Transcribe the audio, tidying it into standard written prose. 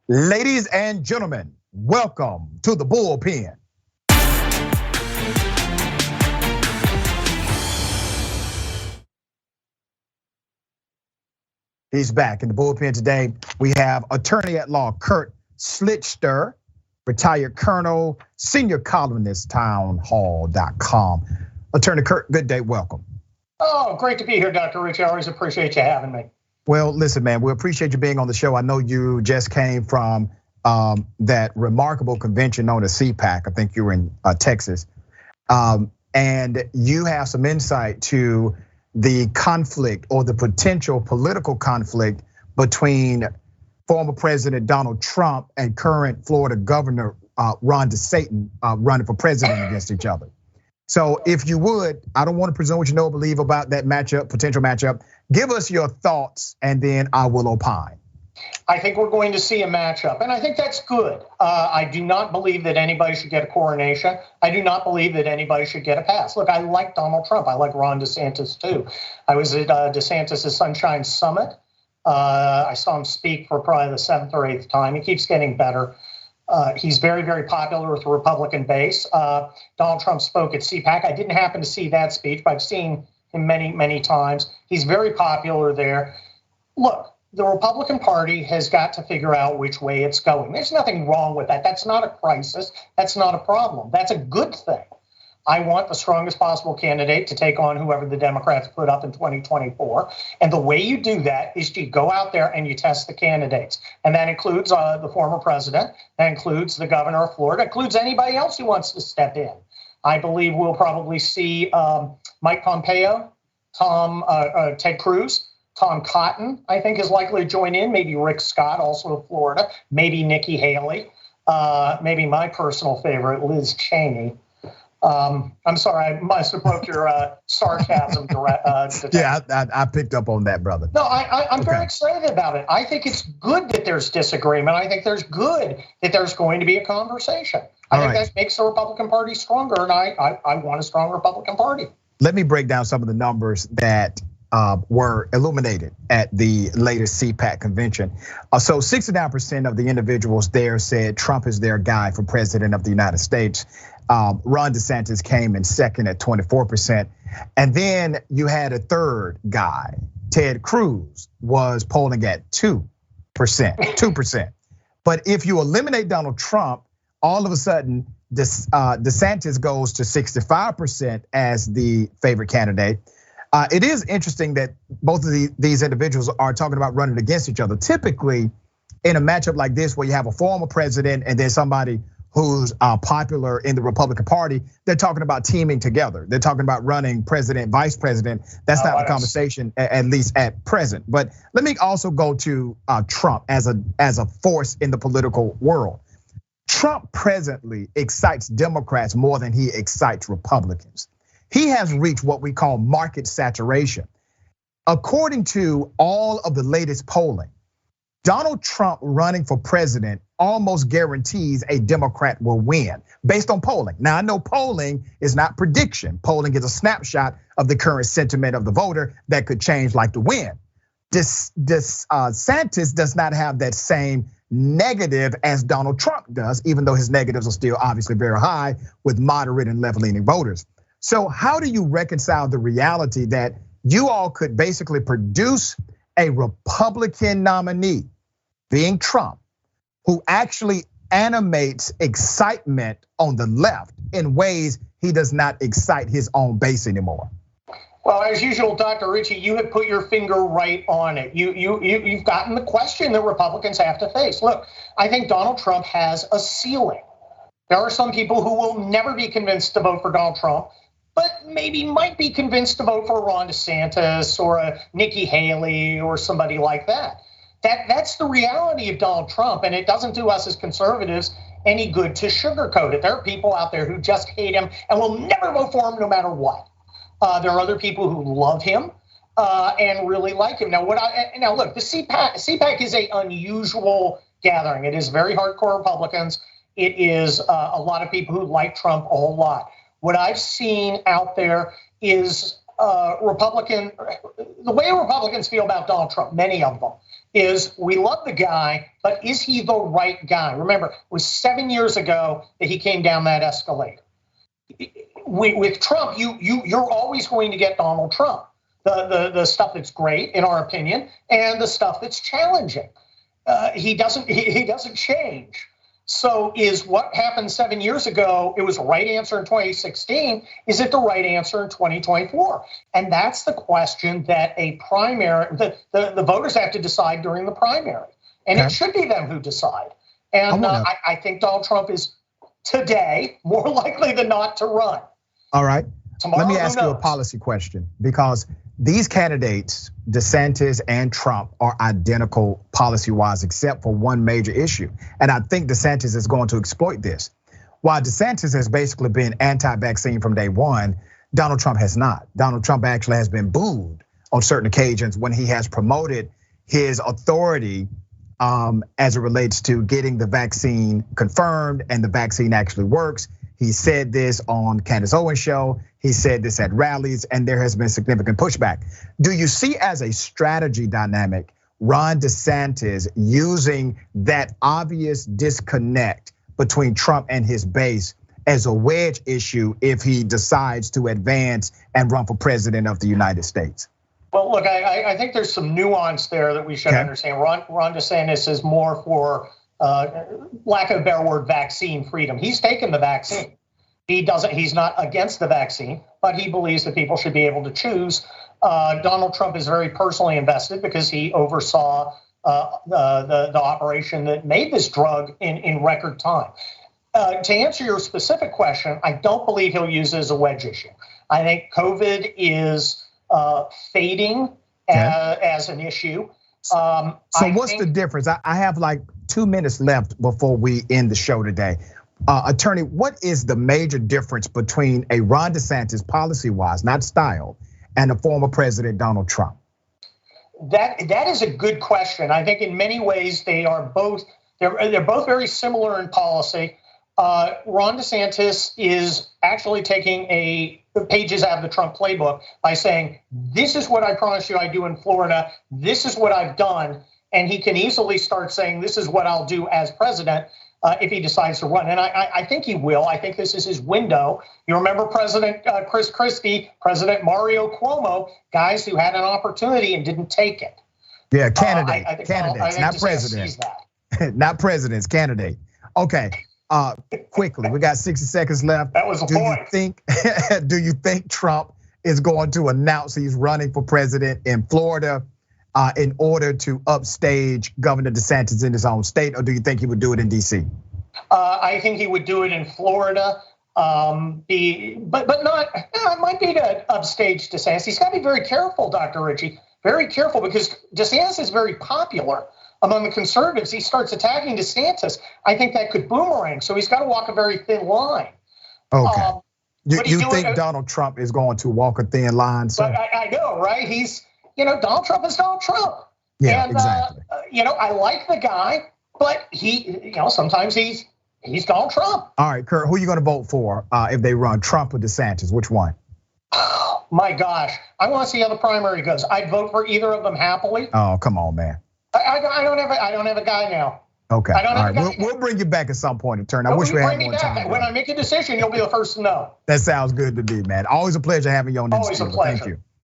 Ladies and gentlemen, welcome to the Bullpen. He's back in the Bullpen today. We have attorney at law Kurt Schlichter, retired colonel, senior columnist, townhall.com. Attorney Kurt, good day, welcome. Oh, great to be here, Dr. Richey. I always appreciate you having me. Well, listen, man, we appreciate you being on the show. I know you just came from that remarkable convention known as CPAC. I think you were in Texas. And you have some insight to the conflict or the potential political conflict between former President Donald Trump and current Florida Governor Ron DeSantis running for president against each other. So if you would, I don't want to presume what you know or believe about that matchup, potential matchup. Give us your thoughts and then I will opine. I think we're going to see a matchup, and I think that's good. I do not believe that anybody should get a coronation. I do not believe that anybody should get a pass. Look, I like Donald Trump. I like Ron DeSantis too. I was at DeSantis' Sunshine Summit. I saw him speak for probably the 7th or 8th time. He keeps getting better. He's very, very popular with the Republican base. Donald Trump spoke at CPAC. I didn't happen to see that speech, but I've seen him many, many times. He's very popular there. Look, the Republican Party has got to figure out which way it's going. There's nothing wrong with that. That's not a crisis. That's not a problem. That's a good thing. I want the strongest possible candidate to take on whoever the Democrats put up in 2024. And the way you do that is you go out there and you test the candidates. And that includes the former president, that includes the governor of Florida, includes anybody else who wants to step in. I believe we'll probably see Mike Pompeo, Ted Cruz, Tom Cotton, I think, is likely to join in. Maybe Rick Scott, also of Florida. Maybe Nikki Haley. Maybe my personal favorite, Liz Cheney. I'm sorry, I must have broke your sarcasm. Yeah, I picked up on that, brother. No, I'm very excited about it. I think it's good that there's disagreement. I think there's good that there's going to be a conversation. I think that makes the Republican Party stronger, and I want a strong Republican Party. Let me break down some of the numbers that were illuminated at the latest CPAC convention. So 69% of the individuals there said Trump is their guy for president of the United States. Ron DeSantis came in second at 24%. And then you had a third guy, Ted Cruz, was polling at 2%. But if you eliminate Donald Trump, all of a sudden, DeSantis goes to 65% as the favorite candidate. It is interesting that both of these individuals are talking about running against each other. Typically, in a matchup like this, where you have a former president and then somebody who's popular in the Republican Party, they're talking about teaming together. They're talking about running president, vice president. That's not the conversation, at least at present. But let me also go to Trump as a force in the political world. Trump presently excites Democrats more than he excites Republicans. He has reached what we call market saturation. According to all of the latest polling, Donald Trump running for president almost guarantees a Democrat will win based on polling. Now, I know polling is not prediction. Polling is a snapshot of the current sentiment of the voter that could change like the wind. DeSantis does not have that same negative as Donald Trump does, even though his negatives are still obviously very high with moderate and left-leaning voters. So how do you reconcile the reality that you all could basically produce a Republican nominee, being Trump, who actually animates excitement on the left in ways he does not excite his own base anymore? Well, as usual, Dr. Richey, you have put your finger right on it. You've gotten the question that Republicans have to face. Look, I think Donald Trump has a ceiling. There are some people who will never be convinced to vote for Donald Trump, but maybe might be convinced to vote for Ron DeSantis or a Nikki Haley or somebody like that. That's the reality of Donald Trump, and it doesn't do us as conservatives any good to sugarcoat it. There are people out there who just hate him and will never vote for him no matter what. There are other people who love him and really like him. Now, look, the CPAC is an unusual gathering. It is very hardcore Republicans. It is a lot of people who like Trump a whole lot. What I've seen out there is the way Republicans feel about Donald Trump, many of them, is we love the guy, but is he the right guy? Remember, it was 7 years ago that he came down that escalator. With Trump, you're always going to get Donald Trump, the stuff that's great in our opinion, and the stuff that's challenging. He doesn't change. So is what happened 7 years ago, it was the right answer in 2016, is it the right answer in 2024? And that's the question that a primary, the voters have to decide during the primary. And It should be them who decide. And I think Donald Trump is today more likely than not to run. All right. Tomorrow, let me ask you a policy question, because these candidates, DeSantis and Trump, are identical policy-wise, except for one major issue. And I think DeSantis is going to exploit this. While DeSantis has basically been anti-vaccine from day one, Donald Trump has not. Donald Trump actually has been booed on certain occasions when he has promoted his authority as it relates to getting the vaccine confirmed and the vaccine actually works. He said this on Candace Owens' show. He said this at rallies, and there has been significant pushback. Do you see as a strategy dynamic Ron DeSantis using that obvious disconnect between Trump and his base as a wedge issue if he decides to advance and run for president of the United States? Well, look, I think there's some nuance there that we should understand. Ron DeSantis is more for, lack of a better word, vaccine freedom. He's taken the vaccine. He's not against the vaccine, but he believes that people should be able to choose. Donald Trump is very personally invested because he oversaw the operation that made this drug in record time. To answer your specific question, I don't believe he'll use it as a wedge issue. I think COVID is fading as an issue. So what's the difference? I have like 2 minutes left before we end the show today. Attorney, what is the major difference between a Ron DeSantis policy-wise, not style, and a former President Donald Trump? That is a good question. I think in many ways they're both very similar in policy. Ron DeSantis is actually taking pages out of the Trump playbook by saying, this is what I promised you I'd do in Florida. This is what I've done. And he can easily start saying, this is what I'll do as president if he decides to run. And I think he will. I think this is his window. You remember President Chris Christie, President Mario Cuomo, guys who had an opportunity and didn't take it. Yeah, candidates, not presidents. Not presidents, candidate. Okay. Quickly, we got 60 seconds left. That was the point. Do you think Trump is going to announce he's running for president in Florida in order to upstage Governor DeSantis in his own state, or do you think he would do it in DC? I think he would do it in Florida, but not. It might be to upstage DeSantis. He's got to be very careful, Dr. Richey. Very careful, because DeSantis is very popular among the conservatives. He starts attacking DeSantis. I think that could boomerang. So he's got to walk a very thin line. Okay. You think Donald Trump is going to walk a thin line? So? I know, right? Donald Trump is Donald Trump. Yeah, exactly. I like the guy, but sometimes he's Donald Trump. All right, Kurt, who are you going to vote for if they run, Trump or DeSantis? Which one? Oh, my gosh, I want to see how the primary goes. I'd vote for either of them happily. Oh, come on, man. I don't have a guy now. Okay, all right. We'll bring you back at some point, Attorney. I wish we had more time. When I make a decision, you'll be the first to know. That sounds good to me, man. Always a pleasure having you on the Always a pleasure. Thank you.